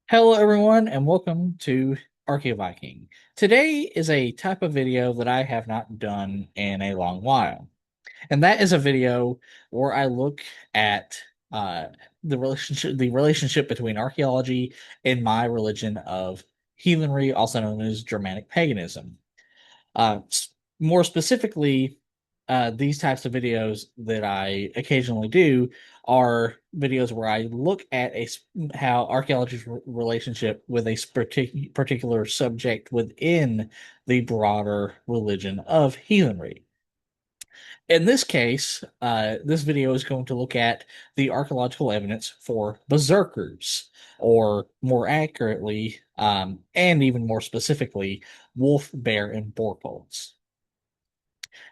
Hello, everyone, and welcome to Archaeoviking. Today is a type of video that I have not done in a long while, and that is a video where I look at uh, the relationship between archaeology and my religion of heathenry, also known as Germanic paganism. More specifically, these types of videos that I occasionally do are videos where I look at how archaeology's relationship with a particular subject within the broader religion of heathenry. In this case, this video is going to look at the archaeological evidence for berserkers, or more accurately, and even more specifically, wolf, bear, and boar cults.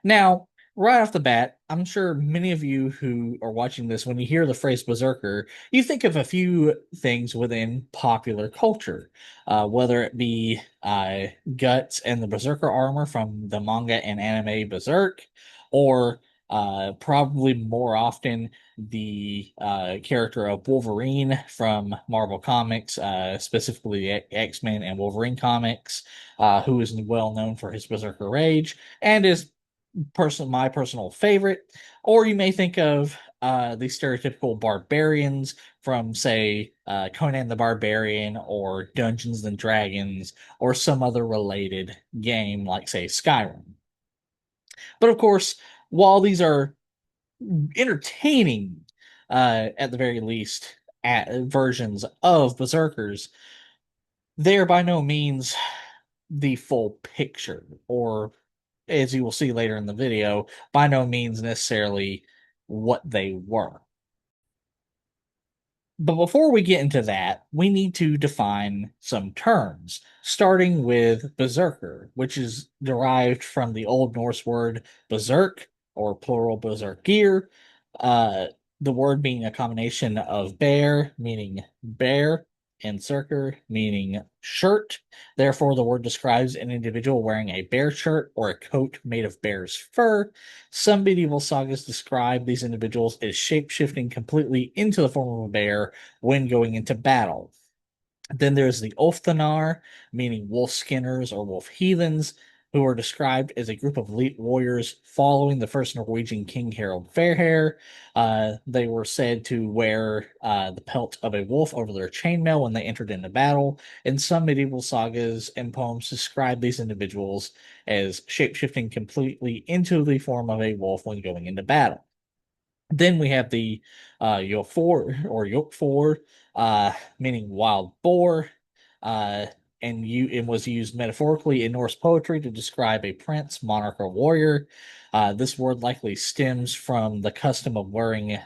Now, right off the bat, I'm sure many of you who are watching this, when you hear the phrase berserker, you think of a few things within popular culture, whether it be Guts and the berserker armor from the manga and anime Berserk, or probably more often the character of Wolverine from Marvel Comics, specifically X-Men and Wolverine comics, who is well known for his berserker rage and is my personal favorite. Or you may think of the stereotypical barbarians from, say, Conan the Barbarian or Dungeons and Dragons or some other related game like, say, Skyrim. But of course, while these are entertaining, at the very least, versions of Berserkers, they are by no means the full picture, or as you will see later in the video, by no means necessarily what they were. But before we get into that, we need to define some terms, starting with berserker, which is derived from the Old Norse word berserk, or plural berserkir, uh, the word being a combination of bear, meaning bear, and cirker, meaning shirt. Therefore, the word describes an individual wearing a bear shirt or a coat made of bear's fur. Some medieval sagas describe these individuals as shape-shifting completely into the form of a bear when going into battle. Then there's the Ulfthenar, meaning wolf skinners or wolf heathens, who are described as a group of elite warriors following the first Norwegian king Harald Fairhair. They were said to wear the pelt of a wolf over their chainmail when they entered into battle, and some medieval sagas and poems describe these individuals as shapeshifting completely into the form of a wolf when going into battle. Then we have the Yofor or Yokfor, meaning wild boar, uh, and it was used metaphorically in Norse poetry to describe a prince, monarch, or warrior. This word likely stems from the custom of wearing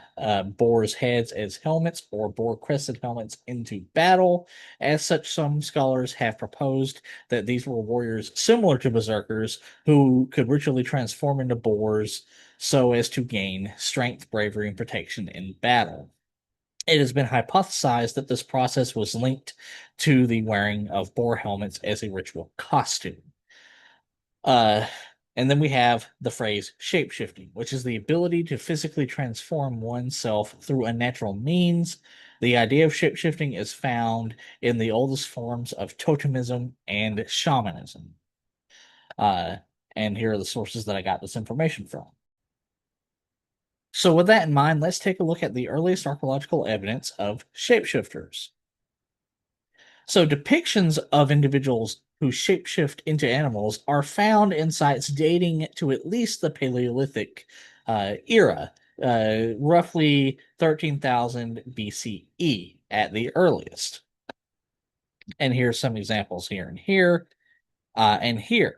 boars' heads as helmets or boar-crested helmets into battle. As such, some scholars have proposed that these were warriors similar to berserkers who could ritually transform into boars so as to gain strength, bravery, and protection in battle. It has been hypothesized that this process was linked to the wearing of boar helmets as a ritual costume. Uh, and then we have the phrase shapeshifting, which is the ability to physically transform oneself through unnatural means. The idea of shapeshifting is found in the oldest forms of totemism and shamanism. Uh, and here are the sources that I got this information from. So, with that in mind, let's take a look at the earliest archaeological evidence of shapeshifters. So, depictions of individuals who shapeshift into animals are found in sites dating to at least the Paleolithic era, roughly 13,000 BCE at the earliest. And here's some examples here and here and here.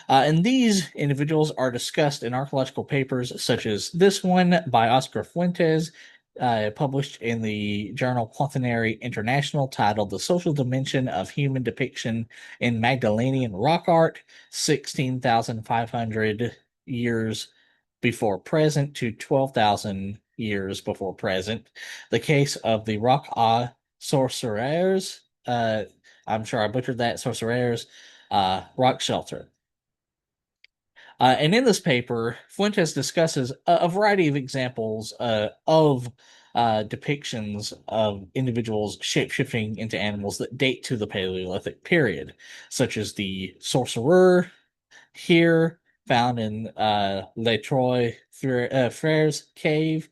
And these individuals are discussed in archaeological papers such as this one by Oscar Fuentes, published in the journal Quaternary International, titled The Social Dimension of Human Depiction in Magdalenian Rock Art, 16,500 years before present to 12,000 years before present. The case of the Rock sorcerers, I'm sure I butchered that, sorcerers, rock shelter. And in this paper, Fuentes discusses a variety of examples of depictions of individuals shapeshifting into animals that date to the Paleolithic period, such as the sorcerer here found in Les Trois Frères cave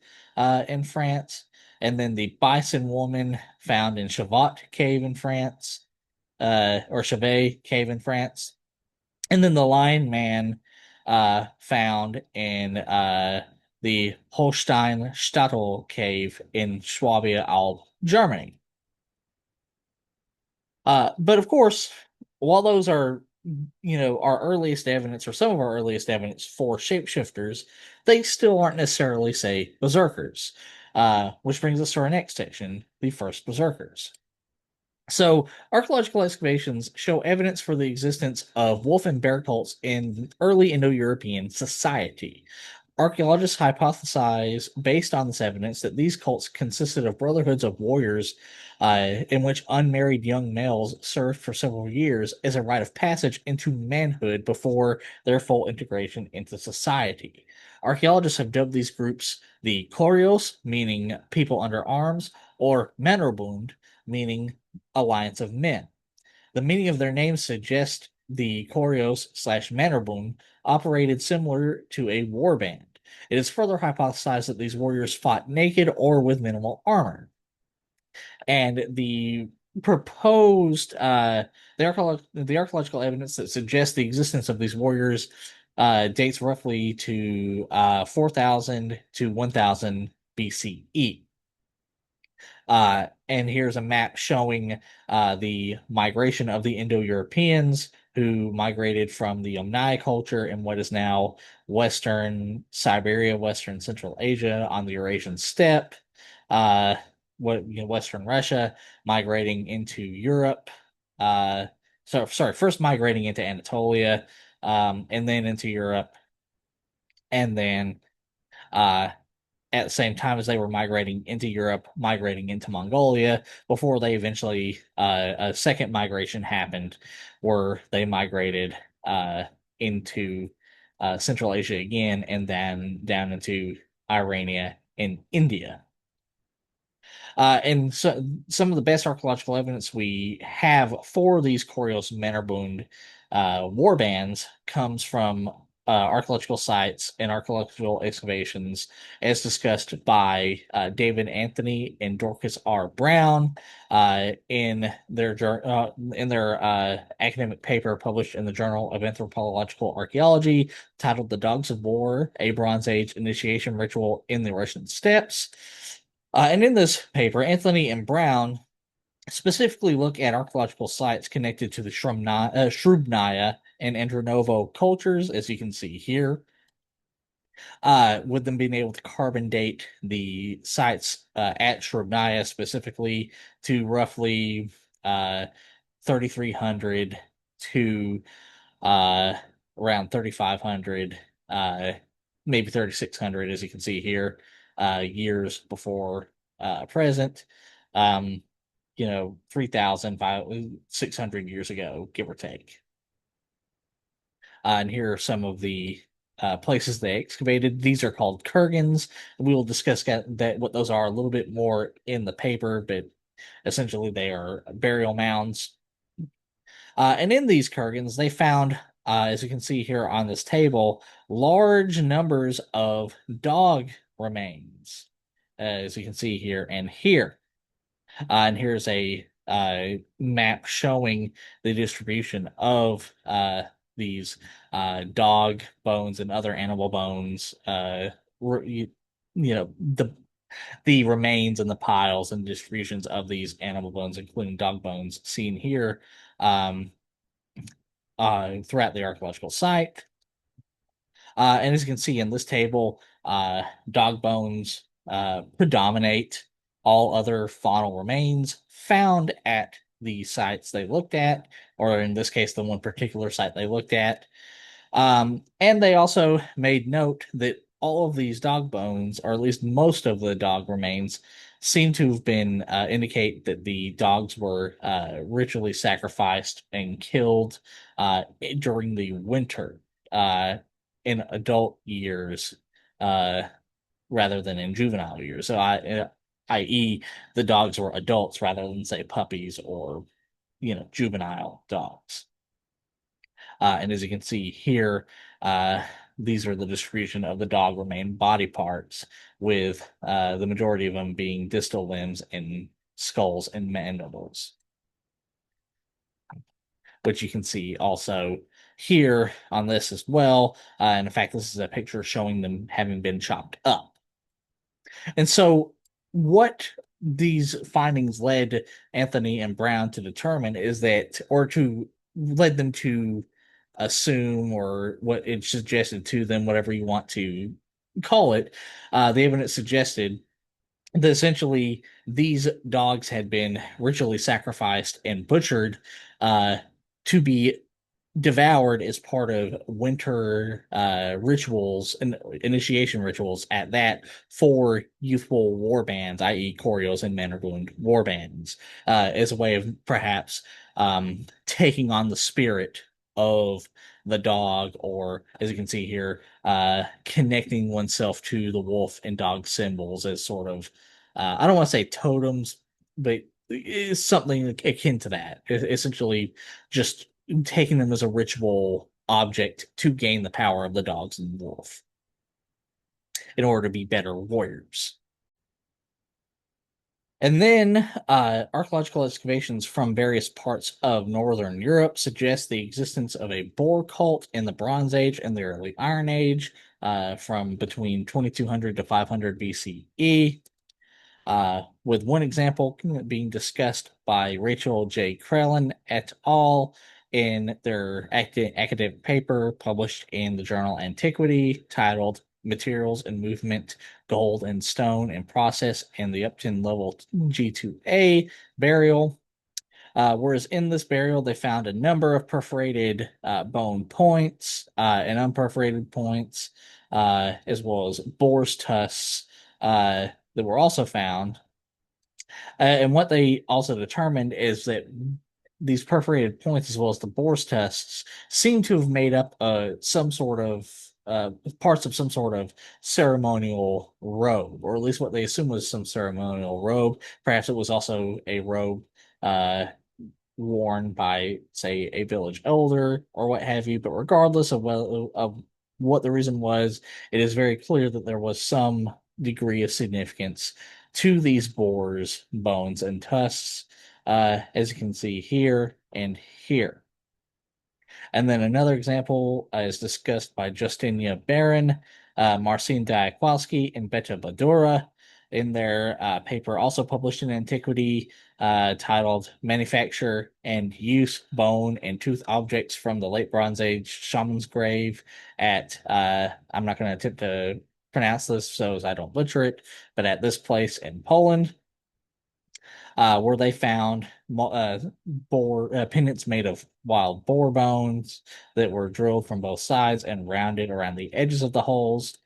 in France, and then the bison woman found in Chavat cave in France, or Chevet cave in France, and then the lion man found in the Holstein Stadtel cave in Swabia Alb, Germany. But of course, while those are, our earliest evidence or some of our earliest evidence for shapeshifters, they still aren't necessarily, say, berserkers. Which brings us to our next section, the first berserkers. So, archaeological excavations show evidence for the existence of wolf and bear cults in early Indo-European society. Archaeologists hypothesize, based on this evidence, that these cults consisted of brotherhoods of warriors in which unmarried young males served for several years as a rite of passage into manhood before their full integration into society. Archaeologists have dubbed these groups the Koryos, meaning people under arms, or Männerbund, meaning alliance of men. The meaning of their names suggests the Koryos slash Männerbund operated similar to a war band. It is further hypothesized that these warriors fought naked or with minimal armor. And proposed the archaeological evidence that suggests the existence of these warriors dates roughly to 4000 to 1000 BCE. And here's a map showing the migration of the Indo-Europeans who migrated from the Yamnai culture in what is now Western Siberia, Western Central Asia on the Eurasian steppe, uh, Western Russia, migrating into Europe. First migrating into Anatolia, and then into Europe, and then uh, at the same time as they were migrating into Europe, migrating into Mongolia, before they eventually a second migration happened, where they migrated into Central Asia again, and then down into Irania and India. And so some of the best archaeological evidence we have for these Koryos Mannerbund war bands comes from archaeological sites and archaeological excavations, as discussed by David Anthony and Dorcas R. Brown in their academic paper published in the Journal of Anthropological Archaeology, titled "The Dogs of War: A Bronze Age Initiation Ritual in the Russian Steppes." And in this paper, Anthony and Brown specifically look at archaeological sites connected to the Shrubnaya and Andronovo cultures, as you can see here, with them being able to carbon date the sites at Shrubnaya specifically to roughly 3300 to uh, around 3500, maybe 3600, as you can see here, years before present. Um, 3,600 years ago, give or take. And here are some of the places they excavated. These are called kurgans. We will discuss that what those are a little bit more in the paper, but essentially they are burial mounds. And in these kurgans, they found, as you can see here on this table, large numbers of dog remains, as you can see here and here. And here's a map showing the distribution of these dog bones and other animal bones. The remains and the piles and distributions of these animal bones, including dog bones, seen here um, throughout the archaeological site. And as you can see in this table, dog bones predominate. All other faunal remains found at the sites they looked at, or in this case, the one particular site they looked at. And they also made note that all of these dog bones, or at least most of the dog remains, seem to have been indicate that the dogs were ritually sacrificed and killed during the winter in adult years rather than in juvenile years. So i.e., the dogs were adults rather than, say, puppies or, juvenile dogs. And as you can see here, these are the distribution of the dog remain body parts, with the majority of them being distal limbs and skulls and mandibles, which you can see also here on this as well. And in fact, this is a picture showing them having been chopped up. And so, what these findings led Anthony and Brown to determine is that, or to led them to assume, or what it suggested to them, whatever you want to call it, the evidence suggested that essentially these dogs had been ritually sacrificed and butchered to be devoured as part of winter rituals and initiation rituals at that for youthful war bands, i.e., Corios and Men Are Wound war bands, as a way of perhaps taking on the spirit of the dog, or as you can see here, connecting oneself to the wolf and dog symbols as sort of, I don't want to say totems, but it's something akin to that. Essentially, just taking them as a ritual object to gain the power of the dogs and the wolf in order to be better warriors. And then archaeological excavations from various parts of Northern Europe suggest the existence of a Boar cult in the Bronze Age and the early Iron Age, from between 2200 to 500 BCE. With one example being discussed by Rachel J. Krellin et al. In their academic paper published in the journal Antiquity, titled Materials and Movement, Gold and Stone and Process in the Upton Level G2A Burial. Whereas in this burial, they found a number of perforated bone points and unperforated points, as well as boar's tusks that were also found. And what they also determined is that these perforated points, as well as the boar's tusks, seem to have made up some sort of parts of some sort of ceremonial robe, or at least what they assume was some ceremonial robe. Perhaps it was also a robe uh, worn by, say, a village elder or what have you. But regardless of what the reason was, it is very clear that there was some degree of significance to these boars' bones and tusks, as you can see here and here. And then another example is discussed by Justynia Baron, Marcin Diakwowski, and Beta Badura in their paper, also published in Antiquity, titled Manufacture and Use Bone and Tooth Objects from the Late Bronze Age Shaman's Grave at, I'm not going to attempt to pronounce this so as I don't butcher it, but at this place in Poland, where they found boar pendants made of wild boar bones that were drilled from both sides and rounded around the edges of the holes.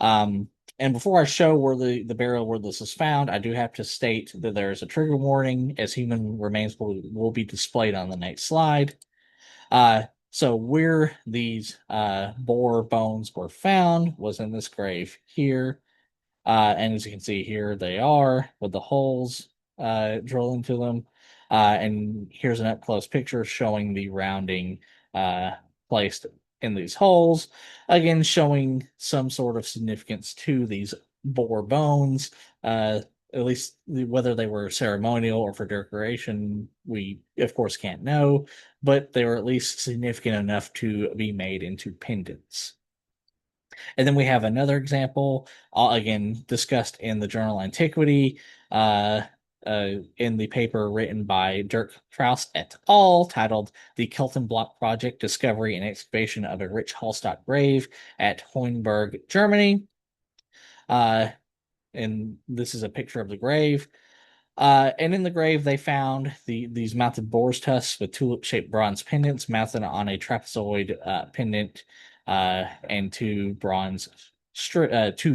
And before I show where the burial where this is found, I do have to state that there is a trigger warning, as human remains will be displayed on the next slide. So where these boar bones were found was in this grave here. And as you can see here, they are with the holes drilled into them. And here's an up close picture showing the rounding placed in these holes. Again, showing some sort of significance to these boar bones. At least whether they were ceremonial or for decoration, we of course can't know, but they were at least significant enough to be made into pendants. And then we have another example, again discussed in the journal Antiquity, in the paper written by Dirk Krauss et al., titled The Keltenblock Project, Discovery and Excavation of a Rich Hallstatt Grave at Hohenberg, Germany. And this is a picture of the grave. And in the grave, they found these mounted boar's tusks with tulip-shaped bronze pendants mounted on a trapezoid pendant, and two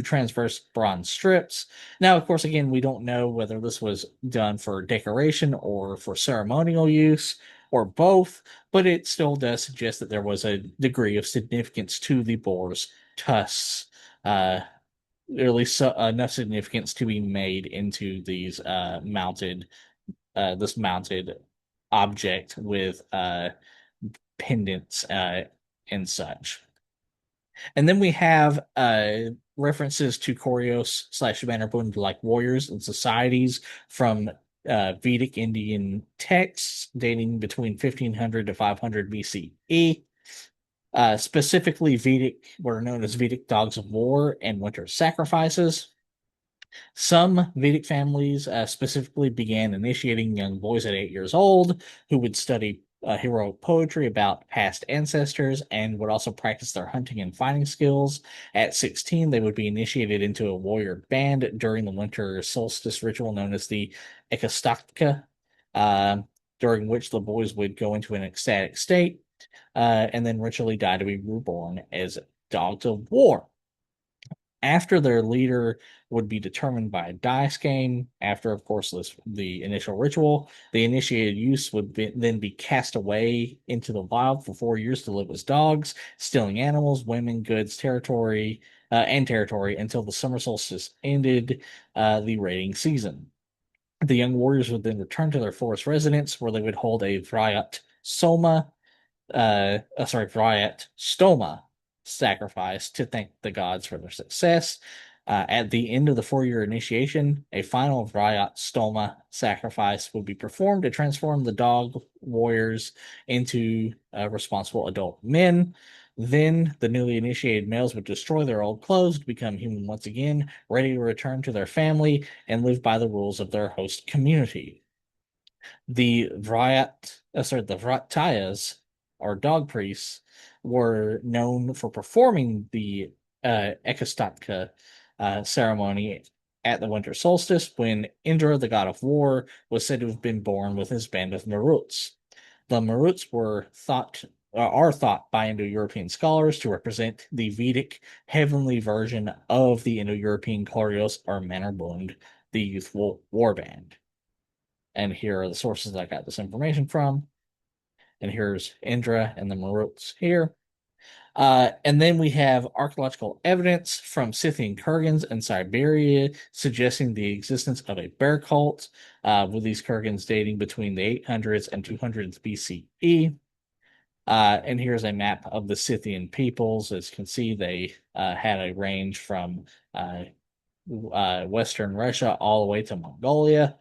transverse bronze strips. Now, of course, again, we don't know whether this was done for decoration or for ceremonial use or both, but it still does suggest that there was a degree of significance to the boar's tusks, at least enough significance to be made into these mounted this mounted object with pendants and such. And then we have references to Koryos slash Vanderbund like warriors and societies from Vedic Indian texts dating between 1500 to 500 BCE. Specifically, Vedic were known as Vedic dogs of war and winter sacrifices. Some Vedic families specifically began initiating young boys at 8 years old who would study heroic poetry about past ancestors and would also practice their hunting and fighting skills. At 16, they would be initiated into a warrior band during the winter solstice ritual known as the Ekastakka, uh, during which the boys would go into an ecstatic state and then ritually die to be reborn as dogs of war. After their leader would be determined by a dice game, after, of course, the initial ritual, the initiated youths would then be cast away into the wild for 4 years to live as dogs, stealing animals, women, goods, territory until the summer solstice ended the raiding season. The young warriors would then return to their forest residence where they would hold a Vriat Stoma sacrifice to thank the gods for their success. At the end of the 4 year initiation, a final Vriat Stoma sacrifice would be performed to transform the dog warriors into responsible adult men. Then the newly initiated males would destroy their old clothes to become human once again, ready to return to their family and live by the rules of their host community. The Vratayas, or dog priests, were known for performing the Ekastatka ceremony at the winter solstice when Indra, the god of war, was said to have been born with his band of Maruts. The Maruts are thought by Indo-European scholars to represent the Vedic heavenly version of the Indo-European Koryos or Mannerbund, the youthful warband. And here are the sources I got this information from. And here's Indra and the Maruts here. And then we have archaeological evidence from Scythian kurgans in Siberia suggesting the existence of a bear cult, with these kurgans dating between the 800s and 200s BCE. And here's a map of the Scythian peoples. As you can see, they had a range from Western Russia all the way to Mongolia.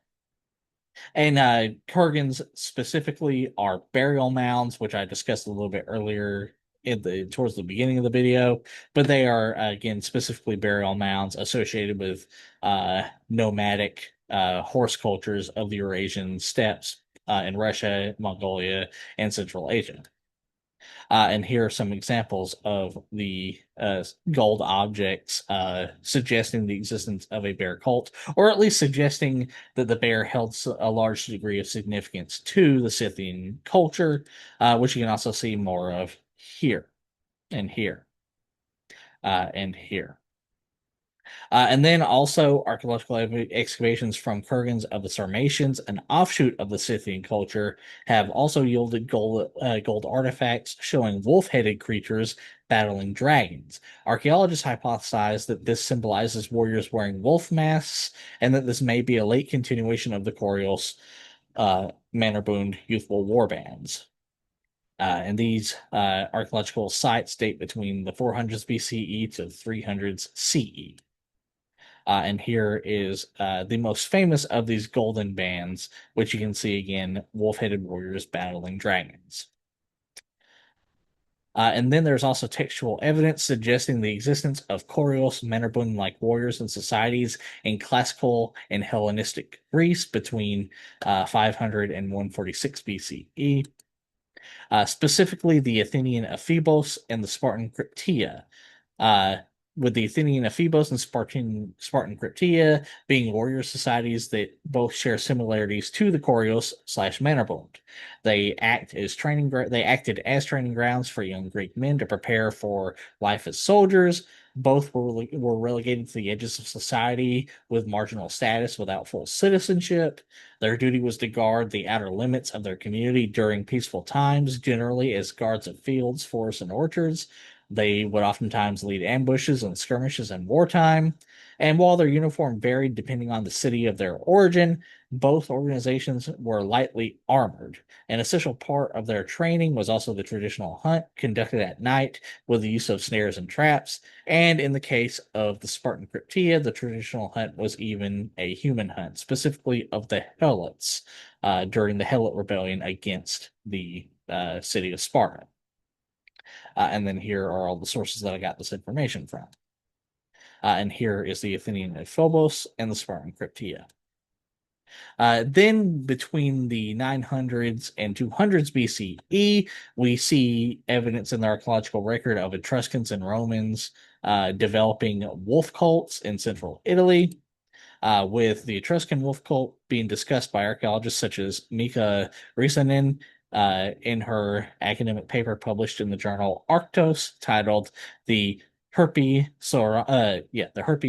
And kurgans specifically are burial mounds, which I discussed a little bit earlier towards the beginning of the video, but they are again specifically burial mounds associated with nomadic horse cultures of the Eurasian steppes in Russia, Mongolia, and Central Asia. And here are some examples of the gold objects suggesting the existence of a bear cult, or at least suggesting that the bear held a large degree of significance to the Scythian culture, which you can also see more of here and here and here. And then also archaeological excavations from kurgans of the Sarmatians, an offshoot of the Scythian culture, have also yielded gold artifacts showing wolf-headed creatures battling dragons. Archaeologists hypothesize that this symbolizes warriors wearing wolf masks, and that this may be a late continuation of the Koryos Mannerbund youthful warbands. And these archaeological sites date between the 400s BCE to 300s CE. And here is the most famous of these golden bands, which you can see again, wolf-headed warriors battling dragons. And then there's also textual evidence suggesting the existence of Koryos Mannerbund-like warriors and societies in classical and Hellenistic Greece between 500 and 146 BCE. Specifically, the Athenian Ephebos and the Spartan Cryptia. With the Athenian Ephebos and Spartan Cryptia being warrior societies that both share similarities to the Koryos slash Mannerbund. They acted as training grounds for young Greek men to prepare for life as soldiers. Both were relegated to the edges of society with marginal status without full citizenship. Their duty was to guard the outer limits of their community during peaceful times, generally as guards of forests, and orchards. They would oftentimes lead ambushes and skirmishes in wartime. And while their uniform varied depending on the city of their origin, both organizations were lightly armored. An essential part of their training was also the traditional hunt conducted at night with the use of snares and traps. And in the case of the Spartan Cryptia, the traditional hunt was even a human hunt, specifically of the Helots during the Helot rebellion against the city of Sparta. And then here are all the sources that I got this information from. And here is the Athenian Phobos and the Spartan Cryptia. Then between the 900s and 200s BCE, we see evidence in the archaeological record of Etruscans and Romans developing wolf cults in central Italy, with the Etruscan wolf cult being discussed by archaeologists such as Mika Risanen in her academic paper published in the journal Arctos titled the the Herpi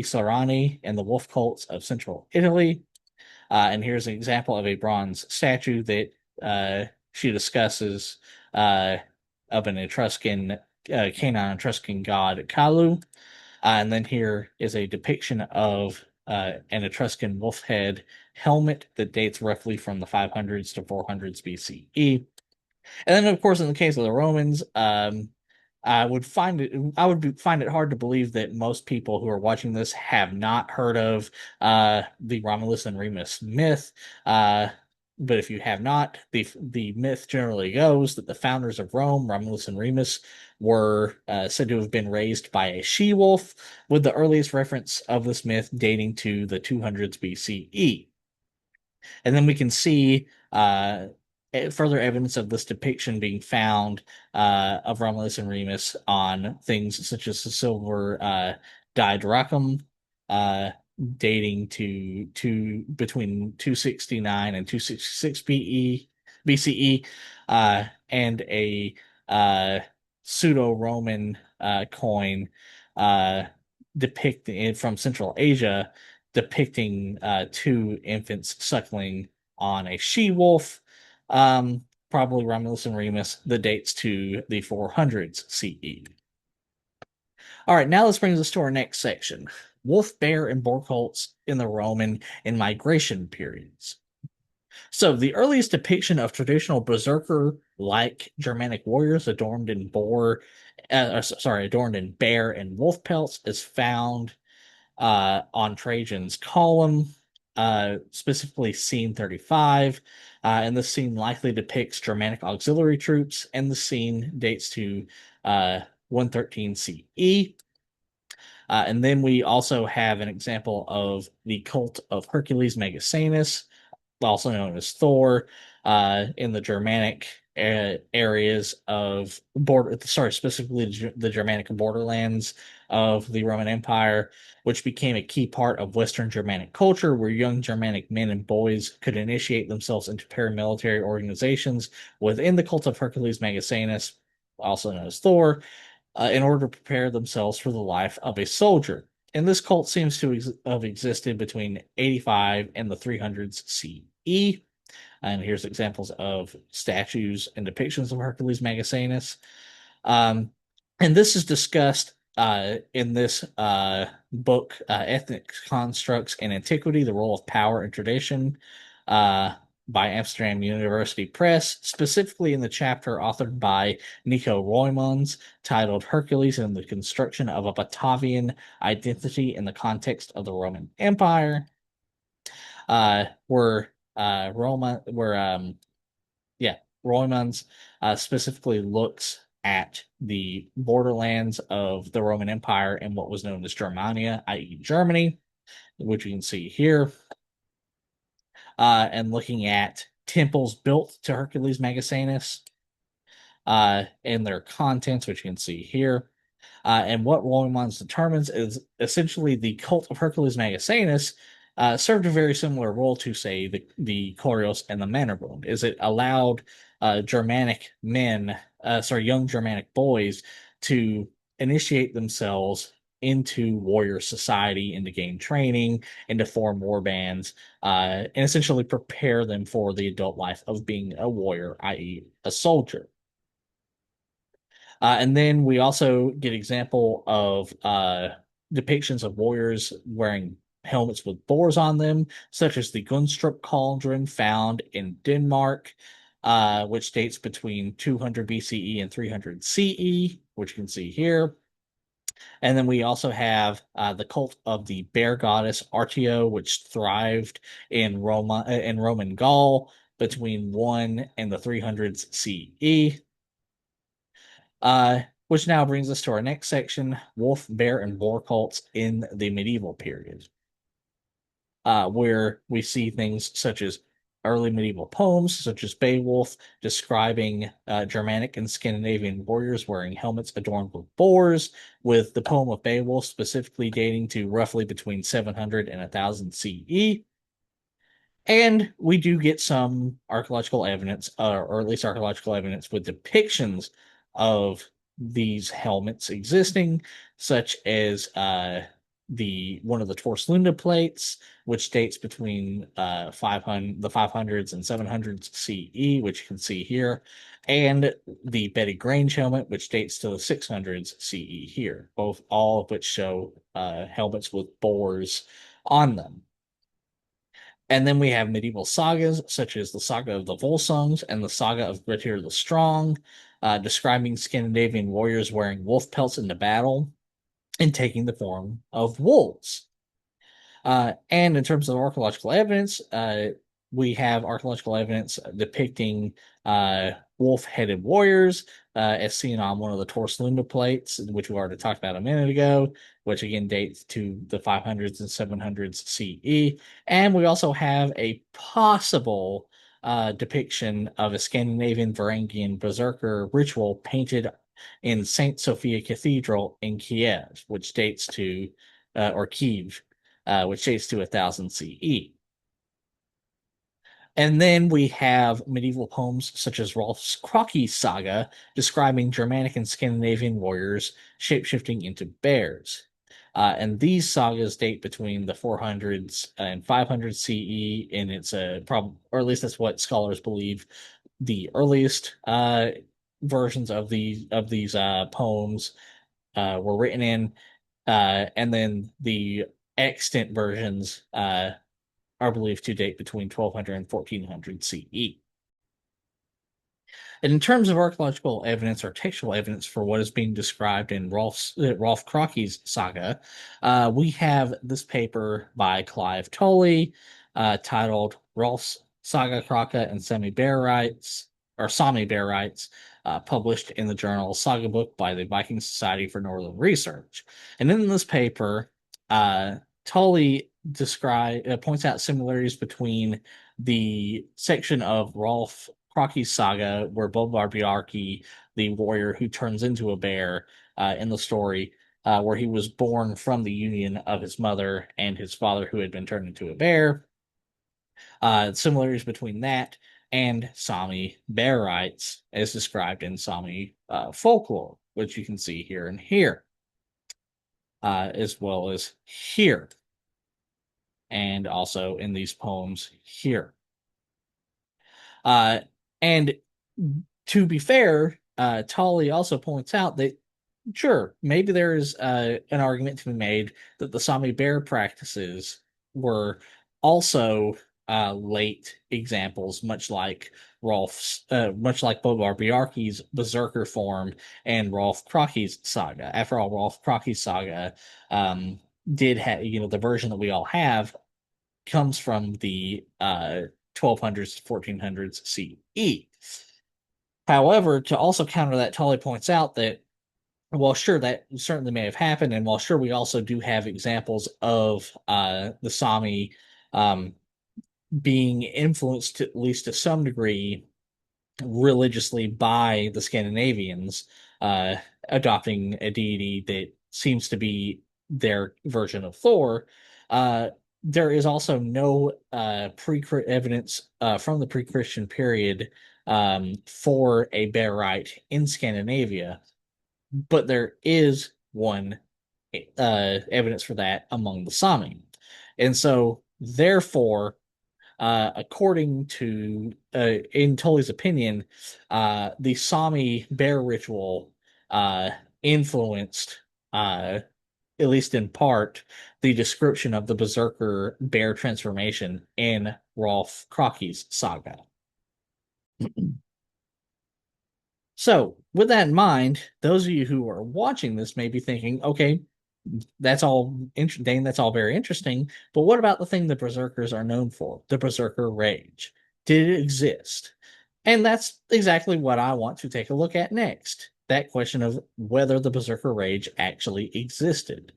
Sorani and the wolf cults of central Italy. And here's an example of a bronze statue that she discusses of an Etruscan, Canaan Etruscan god Kalu. And then here is a depiction of an Etruscan wolf head helmet that dates roughly from the 500s to 400s BCE. And then, of course, in the case of the Romans, find it hard to believe that most people who are watching this have not heard of the Romulus and Remus myth. But if you have not, the myth generally goes that the founders of Rome, Romulus and Remus, were said to have been raised by a she-wolf, with the earliest reference of this myth dating to the 200s BCE. And then we can see further evidence of this depiction being found of Romulus and Remus on things such as the silver didrachum, dating to between 269 and 266 BCE, and a pseudo-Roman coin depicting from Central Asia, depicting two infants suckling on a she-wolf, probably Romulus and Remus, the dates to the 400s CE. All right, now this brings us to our next section: wolf, bear, and boar cults in the Roman and migration periods. So the earliest depiction of traditional berserker-like Germanic warriors adorned in bear and wolf pelts is found on Trajan's column, specifically scene 35. And this scene likely depicts Germanic auxiliary troops, and the scene dates to 113 CE. And then we also have an example of the cult of Hercules Megasanus, also known as Thor, in the Germanic areas of specifically the Germanic borderlands of the Roman Empire, which became a key part of Western Germanic culture, where young Germanic men and boys could initiate themselves into paramilitary organizations within the cult of Hercules Megasanus, also known as Thor, in order to prepare themselves for the life of a soldier. And this cult seems to have existed between 85 and the 300s CE. And here's examples of statues and depictions of Hercules Megasanus. And this is discussed in this book, Ethnic Constructs in Antiquity, The Role of Power and Tradition, by Amsterdam University Press, specifically in the chapter authored by Nico Roymans, titled Hercules and the Construction of a Batavian Identity in the Context of the Roman Empire, where Roymans specifically looks at the borderlands of the Roman Empire and what was known as Germania, i.e. Germany, which you can see here, and looking at temples built to Hercules Megasanus and their contents, which you can see here. And what Roymans determines is essentially the cult of Hercules Megasanus served a very similar role to, say, the Corios and the Mannerbund, is it allowed Germanic men, young Germanic boys, to initiate themselves into warrior society and to gain training and to form war bands, and essentially prepare them for the adult life of being a warrior, i.e. a soldier. And then we also get example of depictions of warriors wearing helmets with boars on them, such as the Gunstrup cauldron found in Denmark, which dates between 200 BCE and 300 CE, which you can see here. And then we also have the cult of the bear goddess Artio, which thrived in Roman Gaul between 1 and the 300s CE. Which now brings us to our next section: wolf, bear, and boar cults in the medieval period, where we see things such as early medieval poems, such as Beowulf, describing Germanic and Scandinavian warriors wearing helmets adorned with boars, with the poem of Beowulf specifically dating to roughly between 700 and 1000 CE. And we do get some archaeological evidence, or at least archaeological evidence with depictions of these helmets existing, such as the one of the Torslunda plates, which dates between 500 the 500s and 700s CE, which you can see here, and the Betty Grange helmet, which dates to the 600s CE here, all of which show helmets with boars on them. And then we have medieval sagas, such as the Saga of the Volsungs and the Saga of Grettir the Strong, describing Scandinavian warriors wearing wolf pelts into battle and taking the form of wolves. And in terms of archaeological evidence, we have archaeological evidence depicting wolf-headed warriors, as seen on one of the Torslunda plates, which we already talked about a minute ago, which again dates to the 500s and 700s CE. And we also have a possible depiction of a Scandinavian Varangian berserker ritual painted in St. Sophia Cathedral in Kiev, which dates to, or Kiev, which dates to 1000 CE. And then we have medieval poems such as Hrólf's Kraki saga, describing Germanic and Scandinavian warriors shapeshifting into bears. And these sagas date between the 400s and 500 CE, and it's a problem, or at least that's what scholars believe, the earliest versions of these poems were written in, and then the extant versions are believed to date between 1200 and 1400 CE. And in terms of archaeological evidence or textual evidence for what is being described in Hrólf Kraki's saga, we have this paper by Clive Tolley titled Hrólf's Saga Kraka and Sami Bear Rights, or Sami Bear Rights, published in the journal Saga Book by the Viking Society for Northern Research. And in this paper, Tolley points out similarities between the section of Hrólf Kraki's saga where Bolvar Bjarki, the warrior who turns into a bear in the story, where he was born from the union of his mother and his father who had been turned into a bear. Similarities between that and Sami bear rights as described in Sami folklore, which you can see here and here, as well as here, and also in these poems here. And to be fair, Tolley also points out that sure, maybe there is an argument to be made that the Sami bear practices were also late examples, much like Bolvar Bjarki's berserker form and Hrólf Kraki's saga. After all, Hrólf Kraki's saga did have, the version that we all have comes from the 1200s to 1400s CE. However, to also counter that, Tolley points out that while sure that certainly may have happened, and while sure we also do have examples of the Sami being influenced at least to some degree religiously by the Scandinavians, adopting a deity that seems to be their version of Thor, there is also no evidence from the pre-Christian period for a bear rite in Scandinavia, but there is one evidence for that among the Sami. And so, therefore, according to, in Tolley's opinion, the Sami bear ritual influenced at least in part, the description of the Berserker bear transformation in Hrólf Kraki's saga. So, with that in mind, those of you who are watching this may be thinking, okay, that's all Dane, that's all very interesting, but what about the thing the Berserkers are known for, the Berserker Rage? Did it exist? And that's exactly what I want to take a look at next. That question of whether the Berserker Rage actually existed.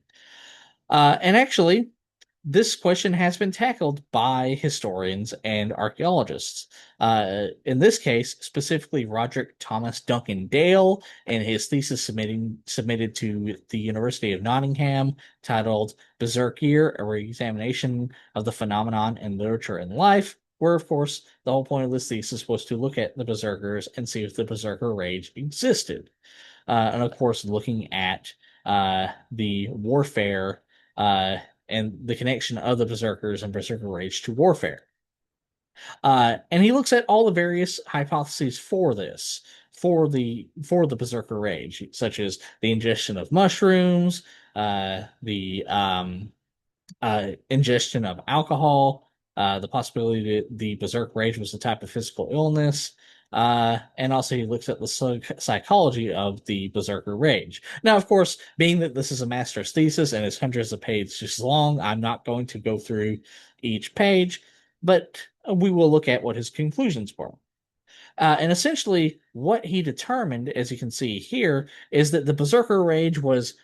And actually, this question has been tackled by historians and archaeologists. In this case, specifically Roderick Thomas Duncan Dale in his thesis submitted to the University of Nottingham titled Berserkir, a Re-examination of the Phenomenon in Literature and Life, where, of course, the whole point of this thesis was to look at the Berserkers and see if the Berserker Rage existed. And, of course, looking at the warfare and the connection of the Berserkers and Berserker Rage to warfare. And he looks at all the various hypotheses for this, for the Berserker Rage, such as the ingestion of mushrooms, the ingestion of alcohol, the possibility that the Berserk Rage was a type of physical illness, and also he looks at the psychology of the Berserker Rage. Now, of course, being that this is a master's thesis and it's hundreds of pages long, I'm not going to go through each page, but we will look at what his conclusions were. And essentially, what he determined, as you can see here, is that the Berserker Rage was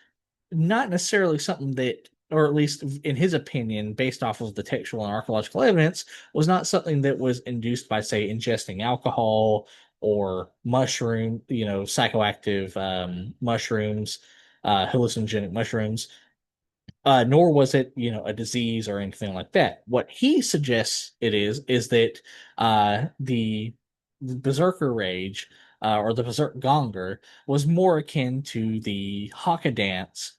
not necessarily something that, or at least in his opinion, based off of the textual and archaeological evidence, was not something that was induced by, say, ingesting alcohol or psychoactive mushrooms, hallucinogenic mushrooms, nor was it, a disease or anything like that. What he suggests it is that the Berserker Rage or the Berserk Gonger was more akin to the Haka dance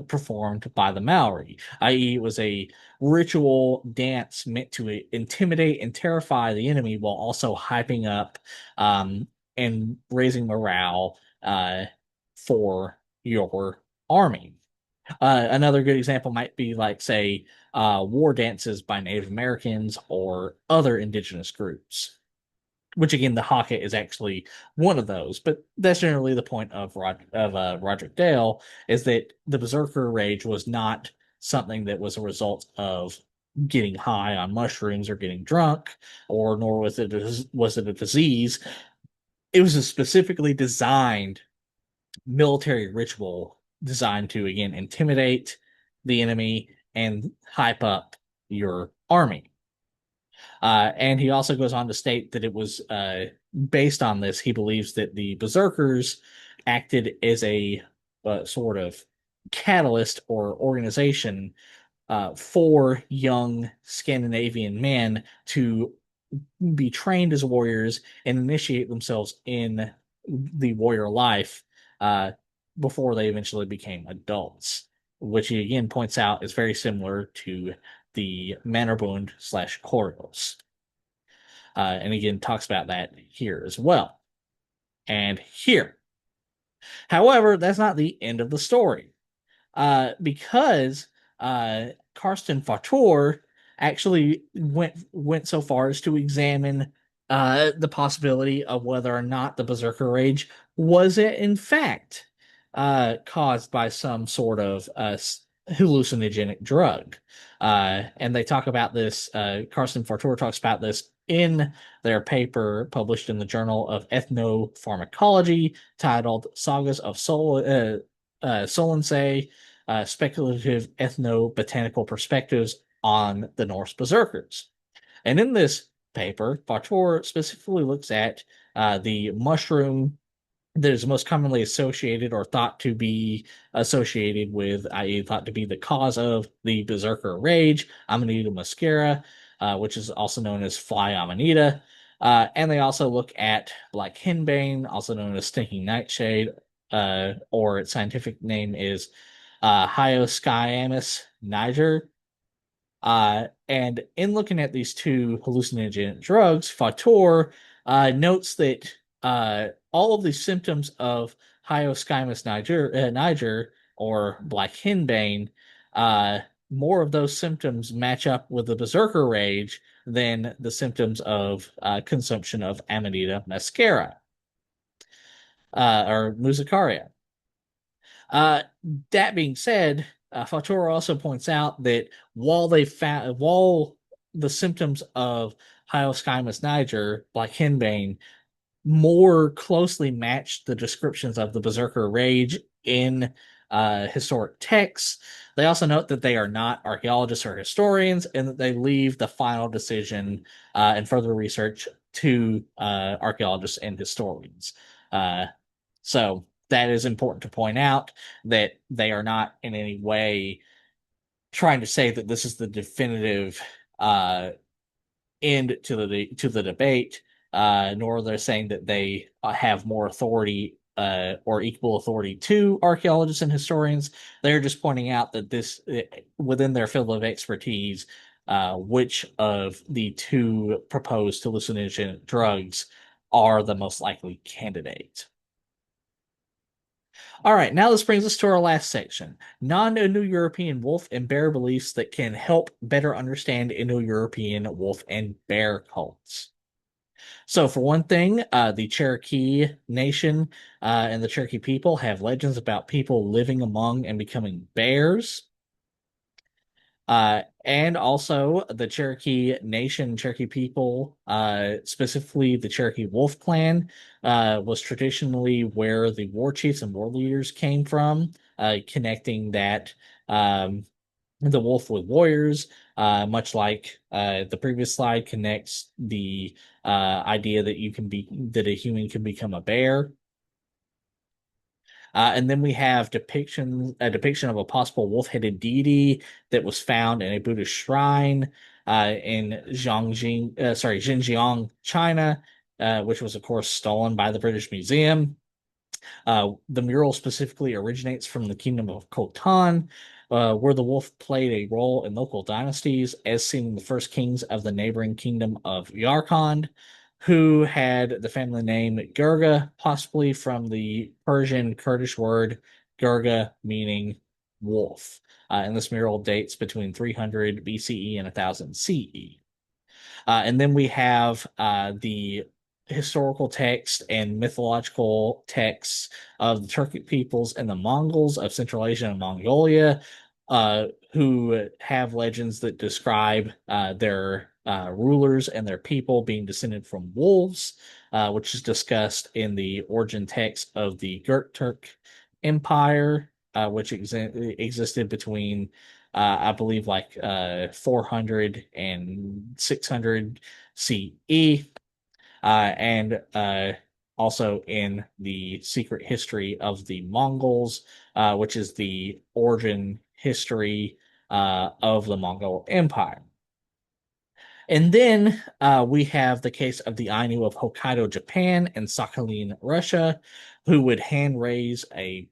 performed by the Maori, i.e., it was a ritual dance meant to intimidate and terrify the enemy while also hyping up and raising morale for your army. Another good example might be like, say, war dances by Native Americans or other indigenous groups, which again, the Hackett is actually one of those. But that's generally the point of Roderick Dale, is that the Berserker Rage was not something that was a result of getting high on mushrooms or getting drunk, or nor was it a disease. It was a specifically designed military ritual designed to, again, intimidate the enemy and hype up your army. And he also goes on to state that it was based on this. He believes that the Berserkers acted as a sort of catalyst or organization for young Scandinavian men to be trained as warriors and initiate themselves in the warrior life before they eventually became adults, which he again points out is very similar to the Mannerbund / Koros. And again, talks about that here as well. And here. However, that's not the end of the story. Because Karsten Fator actually went so far as to examine the possibility of whether or not the Berserker Rage was it in fact caused by some sort of hallucinogenic drug. And they talk about this, Karsten Fator talks about this in their paper published in the Journal of Ethnopharmacology titled Sagas of Solensay, Speculative Ethnobotanical Perspectives on the Norse Berserkers. And in this paper, Fator specifically looks at the mushroom that is most commonly associated or thought to be associated with, i.e., thought to be the cause of the Berserker Rage, Amanita muscaria, which is also known as fly amanita. And they also look at black henbane, also known as stinking nightshade, or its scientific name is Hyoscyamus niger. And in looking at these two hallucinogenic drugs, Fator notes that all of the symptoms of Hyoscyamus niger or black henbane, uh, more of those symptoms match up with the berserker rage than the symptoms of consumption of Amanita muscaria or Musicaria. Uh, that being said, Fatura also points out that while the symptoms of Hyoscyamus niger, like henbane, more closely matched the descriptions of the Berserker Rage in historic texts. They also note that they are not archaeologists or historians and that they leave the final decision and further research to archaeologists and historians. Uh, so that is important to point out that they are not in any way trying to say that this is the definitive uh, end to the debate, nor they're saying that they have more authority or equal authority to archaeologists and historians. They're just pointing out that this within their field of expertise, which of the two proposed hallucinogenic drugs are the most likely candidate. All right, now this brings us to our last section, non-Indo-European wolf and bear beliefs that can help better understand Indo-European wolf and bear cults. So, for one thing, the Cherokee Nation and the Cherokee people have legends about people living among and becoming bears. And also the Cherokee Nation, Cherokee people, specifically the Cherokee Wolf Clan, was traditionally where the war chiefs and war leaders came from, connecting that the wolf with warriors, much like the previous slide connects the idea that that a human can become a bear. And then we have a depiction of a possible wolf-headed deity that was found in a Buddhist shrine in Xinjiang, China, which was of course stolen by the British Museum. The mural specifically originates from the kingdom of Khotan, where the wolf played a role in local dynasties, as seen in the first kings of the neighboring kingdom of Yarkand, who had the family name Gurga, possibly from the Persian Kurdish word Gurga, meaning wolf. And this mural dates between 300 BCE and 1000 CE. And then we have the historical text and mythological texts of the Turkic peoples and the Mongols of Central Asia and Mongolia, who have legends that describe their rulers and their people being descended from wolves, which is discussed in the origin text of the Gurturk Empire, which existed between I believe like 400 and 600 CE, and also in the secret history of the Mongols, which is the origin history of the Mongol Empire. And then we have the case of the Ainu of Hokkaido, Japan, and Sakhalin, Russia, who would hand raise a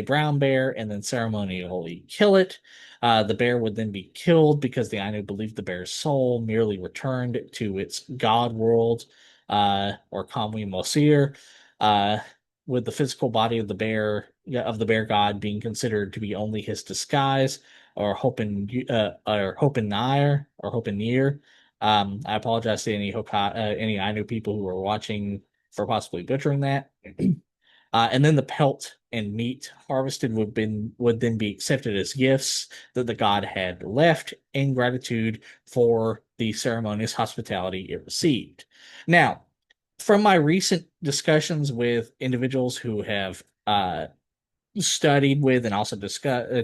brown bear and then ceremonially kill it. The bear would then be killed because the Ainu believed the bear's soul merely returned to its god world, or Kamui Mosir, uh, with the physical body of the bear god being considered to be only his disguise, or Hopen Nair or Hopen Near. I apologize to any Ainu people who are watching for possibly butchering that. And then the pelt and meat harvested would then be accepted as gifts that the god had left in gratitude for the ceremonious hospitality it received. Now, from my recent discussions with individuals who have studied with and also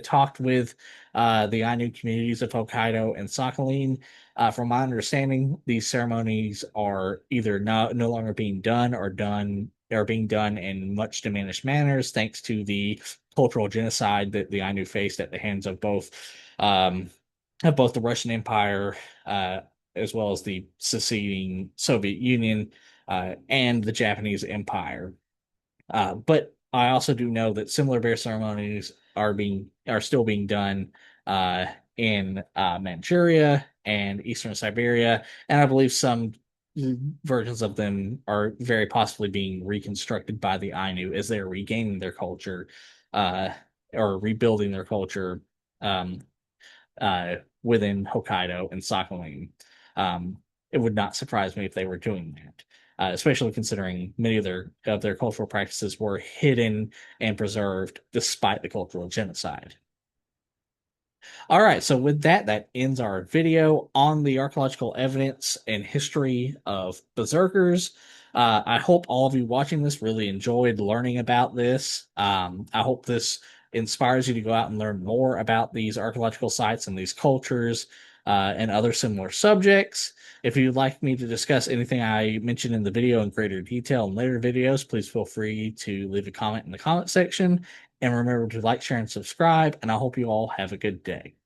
talked with the Ainu communities of Hokkaido and Sakhalin. From my understanding, these ceremonies are either no longer being done or being done in much diminished manners, thanks to the cultural genocide that the Ainu faced at the hands um, of both the Russian Empire uh, as well as the seceding Soviet Union and the Japanese Empire. But I also do know that similar bear ceremonies are still being done in Manchuria and Eastern Siberia, and I believe some versions of them are very possibly being reconstructed by the Ainu as they're regaining their culture uh, or rebuilding their culture um, within Hokkaido and Sakhalin. Um, it would not surprise me if they were doing that, especially considering many of their cultural practices were hidden and preserved despite the cultural genocide. All right, so with that, that ends our video on the archaeological evidence and history of berserkers. I hope all of you watching this really enjoyed learning about this. I hope this inspires you to go out and learn more about these archaeological sites and these cultures and other similar subjects. If you'd like me to discuss anything I mentioned in the video in greater detail in later videos, please feel free to leave a comment in the comment section. And remember to like, share, and subscribe. And I hope you all have a good day.